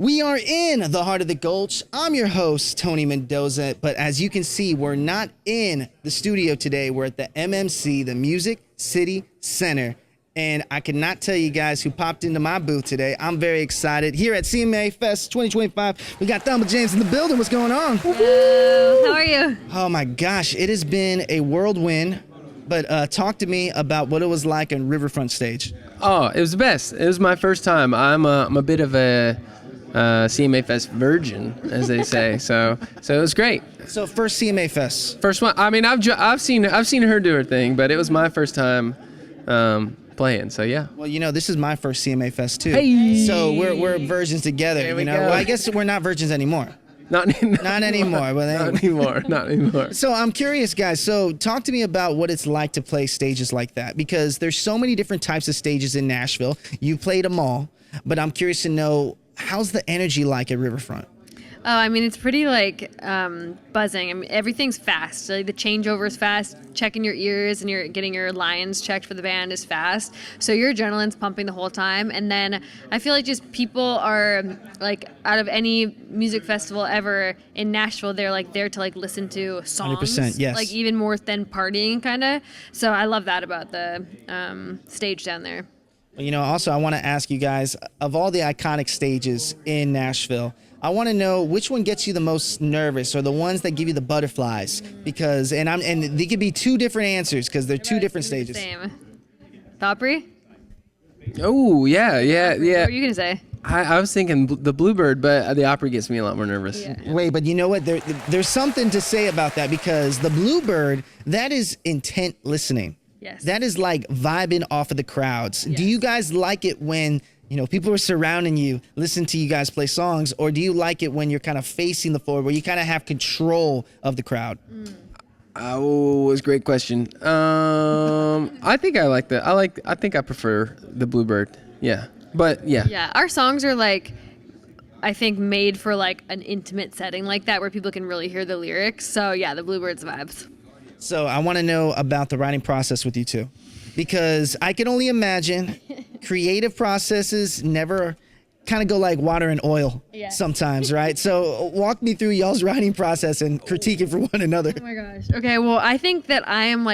We are in the heart of the Gulch. I'm your host, Tony Mendoza, but as you can see, we're not in the studio today. We're at the MMC, the Music City Center, and I cannot tell you guys who popped into my booth today. I'm very excited. Here at CMA Fest 2025, we got Thelma James in the building. What's going on? Hello. How are you? Oh my gosh, it has been a whirlwind, but talk to me about what it was like on Riverfront stage. Oh, it was the best. It was my first time. I'm a bit of a CMA Fest virgin, as they say. So it was great. So first CMA Fest. First one. I mean, I've seen her do her thing, but it was my first time playing. So yeah. Well, you know, this is my first CMA Fest too. Hey. So we're virgins together. There we go. Well, I guess we're not virgins anymore. Not anymore. Not anymore. But Not anymore. So I'm curious, guys. So talk to me about what it's like to play stages like that, because there's so many different types of stages in Nashville. You played them all, but I'm curious to know, how's the energy like at Riverfront? Oh, I mean, it's pretty like buzzing. I mean, everything's fast. Like, the changeover is fast. Checking your ears and you're getting your lines checked for the band is fast. So your adrenaline's pumping the whole time. And then I feel like just people are like, out of any music festival ever in Nashville, they're like there to like listen to songs. 100%, yes. Like even more than partying, kind of. So I love that about the stage down there. You know, also I want to ask you guys, of all the iconic stages in Nashville, I want to know which one gets you the most nervous, or the ones that give you the butterflies, because and they could be two different answers because they're two different stages. Same. Thopri? Oh yeah. What were you gonna say? I was thinking the Bluebird, but the Opry gets me a lot more nervous. Yeah. Wait, but you know what? There's something to say about that, because the Bluebird, that is intent listening. Yes. That is like vibing off of the crowds. Yes. Do you guys like it when, you know, people are surrounding you, listen to you guys play songs, or do you like it when you're kind of facing the floor, where you kind of have control of the crowd? Oh, it's a great question. I think I like that. I think I prefer the Bluebird. Yeah. But yeah. Yeah, our songs are like, I think, made for like an intimate setting like that where people can really hear the lyrics. So yeah, the Bluebird's vibes. So I want to know about the writing process with you two, because I can only imagine creative processes never kind of go like water and oil sometimes, right? So walk me through y'all's writing process and critique it for one another. Oh my gosh. Okay, well, I think that I'm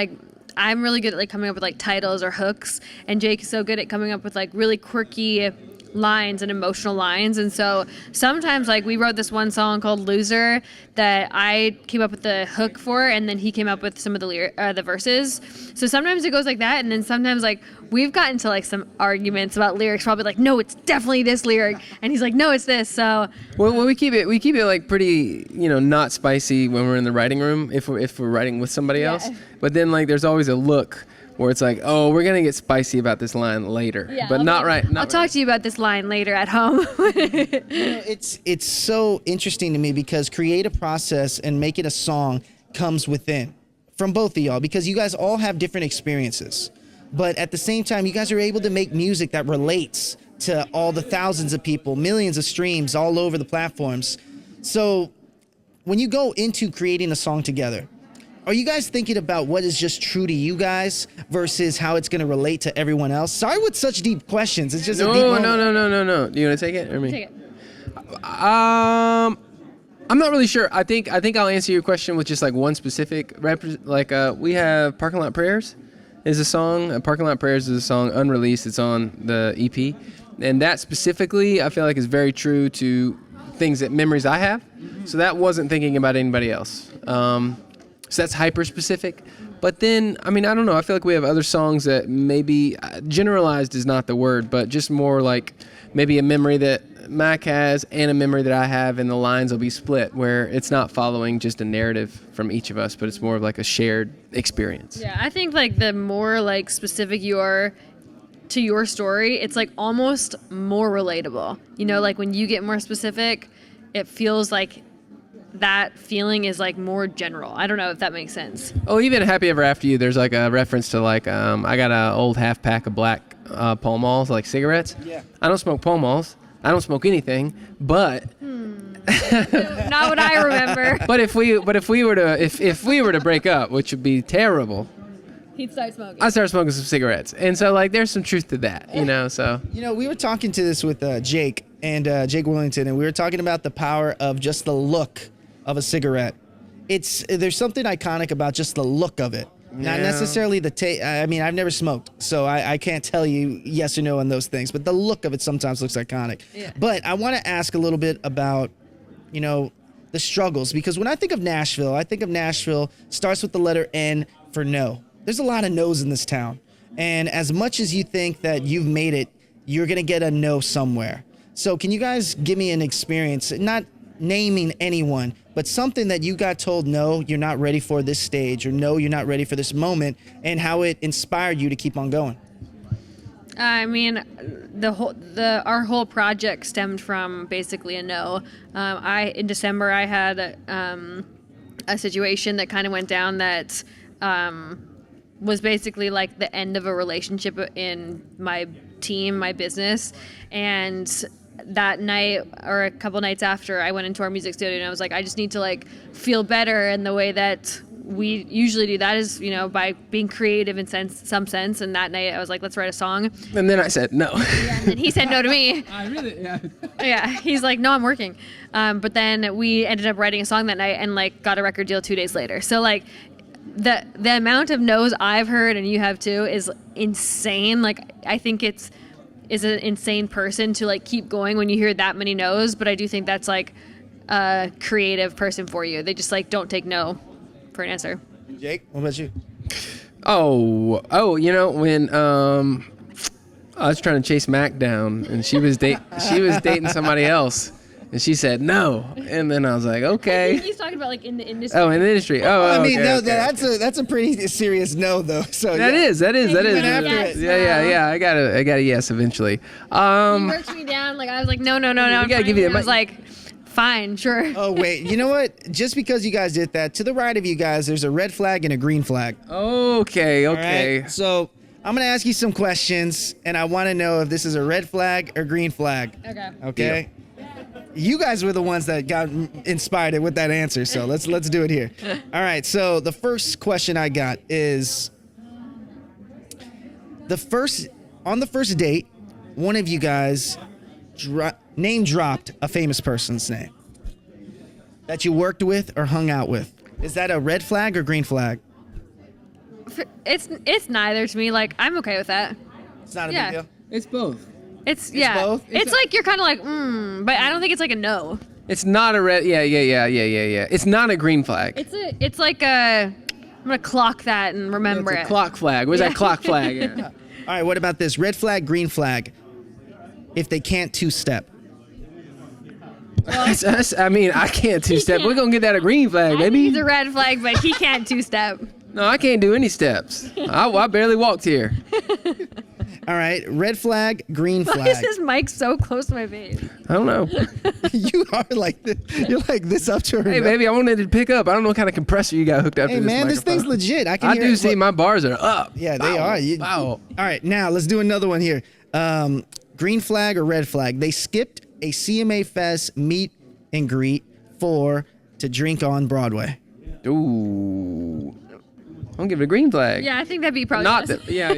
really good at like coming up with like titles or hooks, and Jake is so good at coming up with like really quirky lines and emotional lines. And so sometimes, like, we wrote this one song called Loser that I came up with the hook for, and then he came up with some of the verses. So sometimes it goes like that, and then sometimes like we've gotten to like some arguments about lyrics. Probably like, no, it's definitely this lyric, and he's like, no, it's this. So well, we keep it like pretty, you know, not spicy when we're in the writing room if we're writing with somebody else. But then like there's always a look where it's like, oh, we're gonna get spicy about this line later, but not right. I'll talk to you about this line later at home. You know, it's so interesting to me, because creative process and making a song comes within from both of y'all, because you guys all have different experiences, but at the same time, you guys are able to make music that relates to all the thousands of people, millions of streams all over the platforms. So when you go into creating a song together, are you guys thinking about what is just true to you guys versus how it's going to relate to everyone else? Sorry with such deep questions. It's just a deep moment. No. Do you want to take it or me? Take it. I'm not really sure. I think I'll answer your question with just like one specific we have Parking Lot Prayers is a song. Parking Lot Prayers is a song unreleased. It's on the EP, and that specifically I feel like is very true to memories I have. So that wasn't thinking about anybody else. So that's hyper specific. But then, I mean, I don't know. I feel like we have other songs that maybe generalized is not the word, but just more like maybe a memory that Mac has and a memory that I have, and the lines will be split where it's not following just a narrative from each of us, but it's more of like a shared experience. Yeah, I think like the more like specific you are to your story, it's like almost more relatable. You know, like when you get more specific, it feels like that feeling is like more general. I don't know if that makes sense. Oh, even Happy Ever After You, there's like a reference to like I got an old half pack of black Pall Malls, like cigarettes. Yeah. I don't smoke Pall Malls. I don't smoke anything, but not what I remember. But if we were to break up, which would be terrible, He'd start smoking. I started smoking some cigarettes, and so like there's some truth to that, you know. So you know, we were talking to this with Jake, and Jake Willington, and we were talking about the power of just the look of a cigarette. There's something iconic about just the look of it. Not necessarily the taste. I mean, I've never smoked, so I can't tell you yes or no on those things. But the look of it sometimes looks iconic. Yeah. But I want to ask a little bit about, the struggles. Because when I think of Nashville starts with the letter N for no. There's a lot of no's in this town. And as much as you think that you've made it, you're going to get a no somewhere. So can you guys give me an experience, not naming anyone, but something that you got told, no, you're not ready for this stage, or no, you're not ready for this moment, and how it inspired you to keep on going? I mean, our whole project stemmed from basically a no. In December I had a situation that kind of went down that was basically like the end of a relationship in my team, my business, and that night or a couple nights after, I went into our music studio and I was like, I just need to like feel better, and the way that we usually do that is, by being creative in some sense. And that night I was like, let's write a song. And then I said no. Yeah, and then he said no to me. Yeah. He's like, no, I'm working. But then we ended up writing a song that night and like got a record deal 2 days later. So like the amount of no's I've heard, and you have too, is insane. Like I think is an insane person to like keep going when you hear that many no's. But I do think that's like a creative person for you. They just like don't take no for an answer. Jake, what about you? Oh, when I was trying to chase Mac down, and she was dating somebody else, and she said no, and then I was like, okay. I think he's talking about like in the industry. Oh, in the industry. That's a pretty serious no, though. So that is. Yes, Yeah. I got a yes eventually. He worked me down. Like I was like, no. We gotta give you. I was like, fine, sure. Oh wait, you know what? Just because you guys did that, to the right of you guys, there's a red flag and a green flag. Okay. Right? So I'm gonna ask you some questions, and I want to know if this is a red flag or green flag. Okay. You guys were the ones that got inspired with that answer, so let's do it here. All right. So the first question I got is on the first date, one of you guys name dropped a famous person's name that you worked with or hung out with. Is that a red flag or green flag? It's neither to me. Like I'm okay with that. It's not a big deal. It's both. It's both? It's like you're kind of like, but I don't think it's like a no. It's not a red. Yeah. It's not a green flag. It's like I'm gonna clock that and remember it's a it. Clock flag. Where's that clock flag? Yeah. All right. What about this? Red flag, green flag. If they can't two-step. I mean, I can't two-step. We're gonna get that a green flag, baby. He's a red flag, but he can't two-step. No, I can't do any steps. I barely walked here. All right, red flag, green flag. Why is this mic so close to my face? I don't know. You are like this. You're like this up to her. Hey, baby, I wanted to pick up. I don't know what kind of compressor you got hooked up to this microphone. This thing's legit. I do see my bars are up. Yeah, they are. Wow. All right, now let's do another one here. Green flag or red flag? They skipped a CMA Fest meet and greet to drink on Broadway. Ooh. I'm gonna give it a green flag. Yeah, I think that'd be probably not best. Yeah.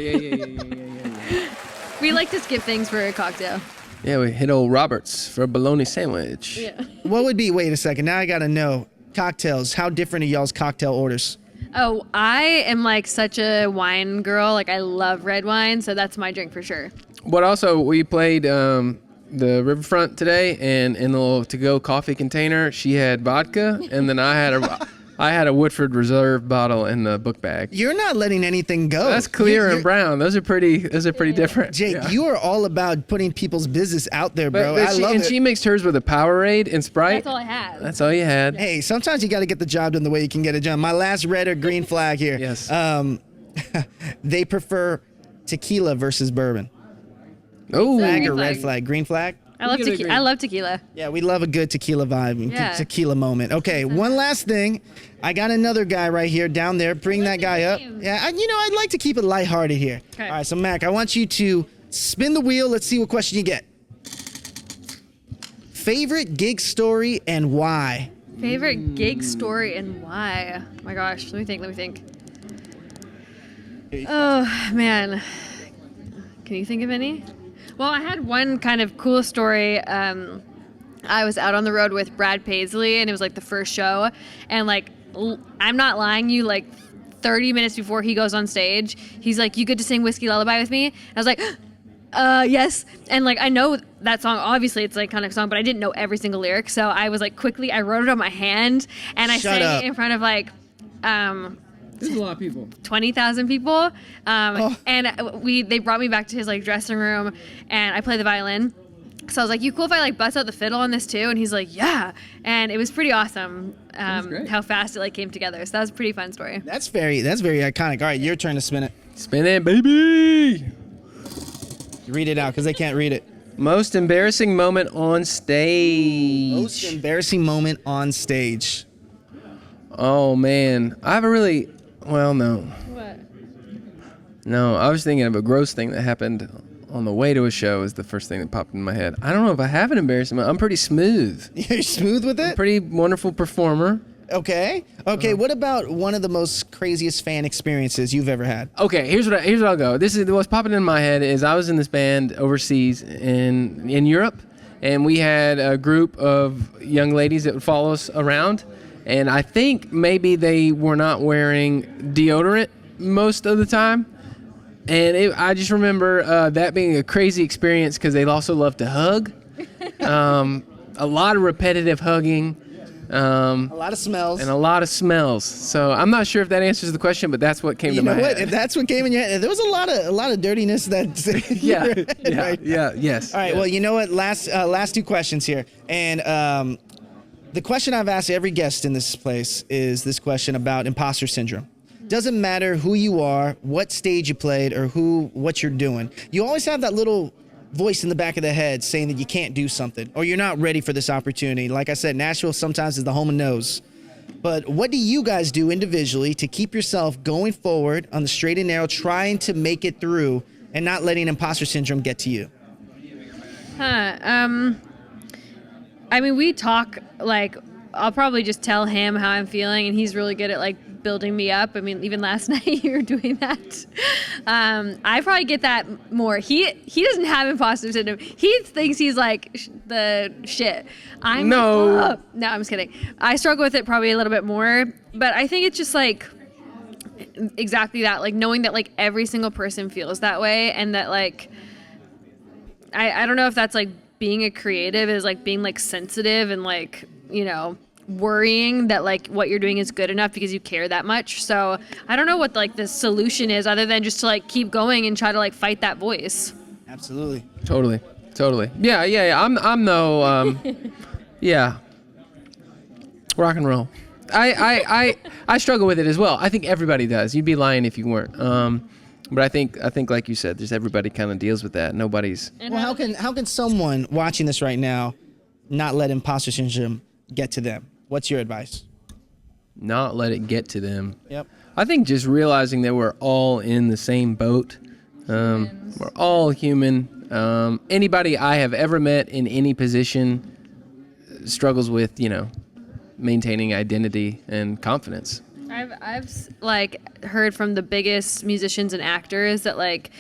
We like to skip things for a cocktail. Yeah, we hit old Roberts for a bologna sandwich. Yeah. What would be? Wait a second. Now I gotta know. Cocktails. How different are y'all's cocktail orders? Oh, I am like such a wine girl. Like I love red wine, so that's my drink for sure. But also, we played the Riverfront today, and in the little to-go coffee container, she had vodka, and then I had a Woodford Reserve bottle in the book bag. You're not letting anything go. That's clear and brown. Those are pretty different. Jake, you are all about putting people's business out there, bro. I love it. She mixed hers with a Powerade and Sprite. That's all I had. That's all you had. Hey, sometimes you got to get the job done the way you can get it done. My last red or green flag here. Yes. They prefer tequila versus bourbon. Oh. Flag or red flag? Green flag? I love tequila. Yeah, we love a good tequila vibe, Yeah. tequila moment. Okay, one last thing. I got another guy right here down there. Bring that guy up. Yeah, I'd like to keep it lighthearted here. Okay. All right, so Mac, I want you to spin the wheel. Let's see what question you get. Favorite gig story and why? Favorite gig story and why? Oh my gosh, let me think. Oh man, can you think of any? Well, I had one kind of cool story. I was out on the road with Brad Paisley, and it was like the first show. And like, I'm not lying you, like 30 minutes before he goes on stage, he's like, "You good to sing Whiskey Lullaby with me?" And I was like, yes. And like, I know that song, obviously it's like kind of song, but I didn't know every single lyric. So I was like, quickly, I wrote it on my hand, and I sang it in front of like, This is a lot of people. 20,000 people. And they brought me back to his like dressing room, and I played the violin. So I was like, "You cool if I like bust out the fiddle on this too?" And he's like, "Yeah." And it was pretty awesome how fast it like came together. So that was a pretty fun story. That's very iconic. All right, your turn to spin it. Spin it, baby. Read it out because they can't read it. Most embarrassing moment on stage. Most embarrassing moment on stage. Oh man, I have a really no. What? No, I was thinking of a gross thing that happened on the way to a show is the first thing that popped in my head. I don't know if I have an embarrassing moment. I'm pretty smooth. You're smooth with it? Pretty wonderful performer. Okay. What about one of the most craziest fan experiences you've ever had? Okay, here's what I'll go. This is what's popping in my head is I was in this band overseas in Europe, and we had a group of young ladies that would follow us around, and I think maybe they were not wearing deodorant most of the time. And I just remember that being a crazy experience because they also love to hug. A lot of repetitive hugging. A lot of smells. And a lot of smells. So I'm not sure if that answers the question, but that's what came to my head. You know what? If that's what came in your head, there was a lot of dirtiness that. Yes. All right. Yeah. Well, you know what? Last two questions here, and the question I've asked every guest in this place is this question about imposter syndrome. Doesn't matter who you are, what stage you played, or what you're doing. You always have that little voice in the back of the head saying that you can't do something or you're not ready for this opportunity. Like I said, Nashville sometimes is the home of no's. But what do you guys do individually to keep yourself going forward on the straight and narrow, trying to make it through and not letting imposter syndrome get to you? I mean, we talk, like, I'll probably just tell him how I'm feeling, and he's really good at like building me up. I mean, even last night you were doing that. I probably get that more. He doesn't have imposter syndrome. He thinks he's like the shit. No, I'm just kidding. I struggle with it probably a little bit more, but I think it's just like exactly that, like knowing that like every single person feels that way, and that like I don't know if that's like being a creative is like being like sensitive and like, you know, worrying that like what you're doing is good enough because you care that much. So I don't know what like the solution is other than just to like keep going and try to like fight that voice. Absolutely. Totally. Yeah. I'm no yeah. Rock and roll. I struggle with it as well. I think everybody does. You'd be lying if you weren't. But I think like you said, there's everybody kind of deals with that. Nobody's. Well, how can someone watching this right now not let imposter syndrome get to them? What's your advice? Not let it get to them. Yep. I think just realizing that we're all in the same boat. We're all human. Anybody I have ever met in any position struggles with, you know, maintaining identity and confidence. I've like heard from the biggest musicians and actors that like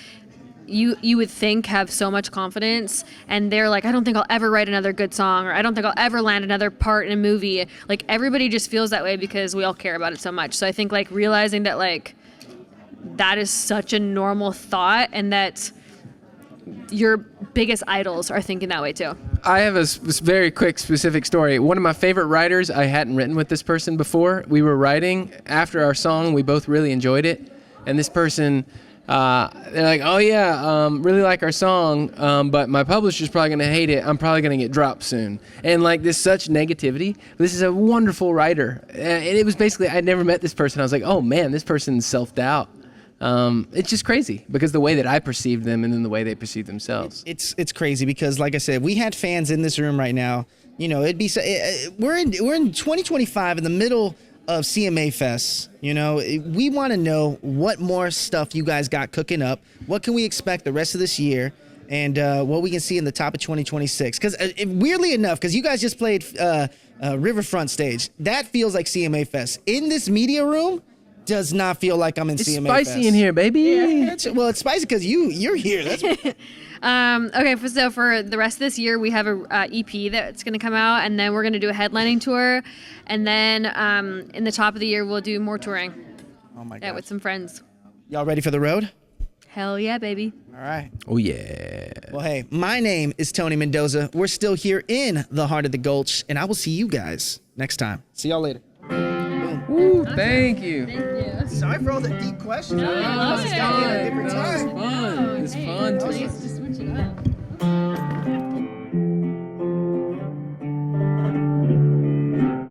you would think have so much confidence, and they're like, I don't think I'll ever write another good song, or I don't think I'll ever land another part in a movie. Like everybody just feels that way because we all care about it so much. So I think like realizing that like that is such a normal thought, and that your biggest idols are thinking that way too. I have a very quick specific story. One of my favorite writers, I hadn't written with this person before. We were writing after our song. We both really enjoyed it. And this person, they're like, oh yeah, really like our song, but my publisher's probably going to hate it. I'm probably going to get dropped soon. And like this such negativity. This is a wonderful writer. And it was basically, I'd never met this person. I was like, oh man, this person's self-doubt. It's just crazy because the way that I perceived them and then the way they perceive themselves. It's crazy because, like I said, we had fans in this room right now. You know, it'd be we're in 2025 in the middle of CMA Fest. You know, we want to know what more stuff you guys got cooking up. What can we expect the rest of this year, and what we can see in the top of 2026? Because weirdly enough, because you guys just played Riverfront stage, that feels like CMA Fest. In this media room, does not feel like I'm in It's CMA spicy Fest. in here, baby. Well, it's spicy because you're here. That's Okay, so for the rest of this year, we have a EP that's going to come out, and then we're going to do a headlining tour, and then in the top of the year, we'll do more touring. Oh my Yeah, god. with some friends. Y'all ready for the road? Hell yeah, baby. All right. Oh yeah. Well, hey, my name is Tony Mendoza. We're still here in the heart of the Gulch, and I will see you guys next time. See y'all later. Woo, thank you. Thank you. Sorry for all the deep questions. I love it. It's got me at a different time. Fun. It's fun. Nice to switch it up.